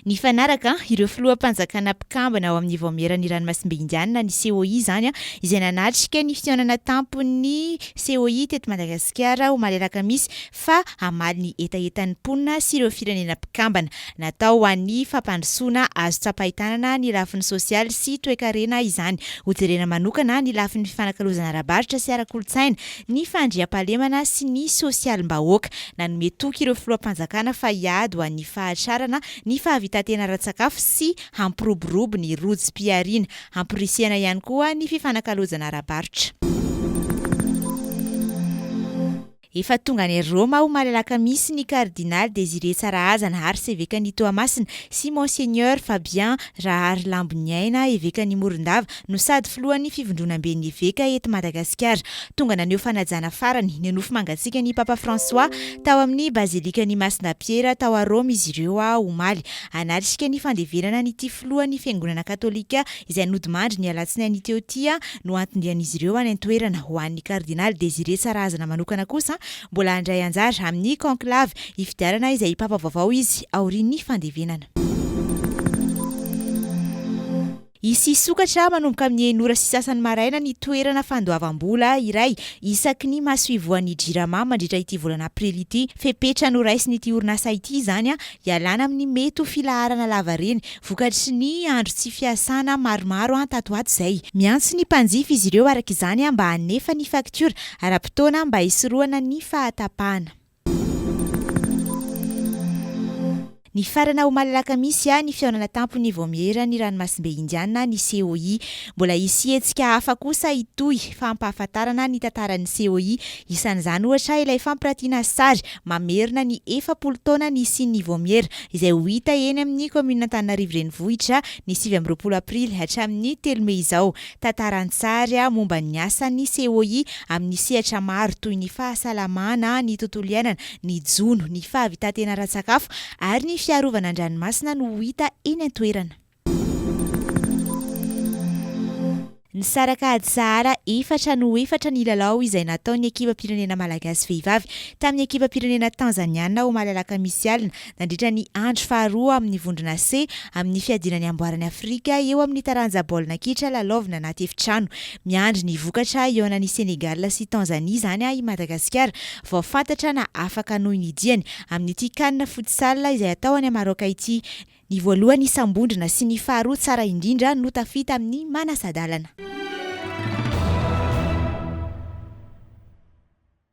Ny fanaraka ireo filoham-panjakana mpikambana ao amin'ny voameran'ny ranomasimbe Indiana ny COI zany izay nanatrika ny fihaonana tampony COI teto Madagasikara ho maleraka misy fa hamaly ny etaetan'ny mponina sy ireo firenena mpikambana. Natao ho an'ny fampandrosoana azo tsapahitanana ny lafiny sosialy sy toe-karena izany. Hojerena manokana ny lafin'ny fifanakalozana ara-baritra sy ara-kolotsaina, ny fandriam-pahalemana sy ny sosialim-bahoaka. Nanome toky ireo filoham-panjakana fa hiady ho an'ny fahatrarana ny fahavitan-tena ara-tsakafo sy hampiroborobo ny rojo-piariana. Hampirisihana ihany koa ny fifanakalozana ara-baritra. Efa tonga any Roma ho malalaka misy ny kardinaly Désiré Tsarahazana arcevêque ny Toamasina sy Monseigneur Fabien Rahary Lamboniaina évêque ny Morondava no sady filohan'ny fivondronam-ben'ny évêque eto Madagasikara. Tonga naneo fanajana farany ny nofo mangatsiaka ny Papa François tao amin'ny bazilika ny Masina Piera tao a Roma izy ireo omaly. Anatrika ny fandevenana nyity filohan'ny fiangonana katolika izay nodimandry ny alatsinainy teo tia no antondrian'izy ireo any an-toerana ho an'ny kardinaly Désiré Tsarahazana manokana kosa mbola handray anjara amin'ny conclave ifidiarana izay papa vaovao izy aorian'ny fandevenana. Isy sokatra manomboka amin'ny enora sy sasany maraina ny toerana fandoavam-bola iray isaky ny masoivoan'ny Jirama mandritra ity volana aprily ity. Fepetra no raisin'ity orinasa ity zany ialana amin'ny mety ho filaharana lava reny vokatry ny andro tsy fiasana maromaro tatoato izay. Miantso ny mpanjifa izy ireo araka izany mba hanefa ny faktiora ara-potoana mba hisorohana ny fahatapahana. Ny farana ho malalaka misy ny fihaonana tampony voameran'ny ranomasimbe Indiana ny COI. Mbola hisy hetsika hafa kosa itoy fampahafantarana ny tantaran'ny COI. Isan'izany ohatra ilay fampiratiana sary mamerina ny 40 taona ny isian'ny voamera izay ho hita eny amin'ny komina Antananarivo renivohitra ny 7 aprily hatramin'ny 3 Mey izao. Tantaran-tsary momba ny asan'ny COI amin'ny sehatra maro toy ny fahasalamana, ny tontolo iainana, ny jono, ny fahavitan-tena ara-tsakafo ary ny fiarovana an-dranomasina no hita eny an-toerana. Ny saraka ady sahara efatra ny lalao izay nataon'ny ekipa pirenena malagasy vehivavy tamin'ny ekipa pirenena tanzaniana ho malalaka misy alina nandritra ny andro faharoa amin'ny vondrona C amin'ny fiadinany amboarany Afrika eo amin'ny taranja baolina kitra lalaovina anaty efitrano. Miandry ny vokatra eo anan'ny Senegal sy Tanzania zany i Madagasikara vao fantatra na afaka noho ny diany amin'ity kanina futsal izay atao any Maroka ity. Ny voalohany isam-bondrona sy ny faharoa tsara indrindra no tafita amin'ny manasadalana.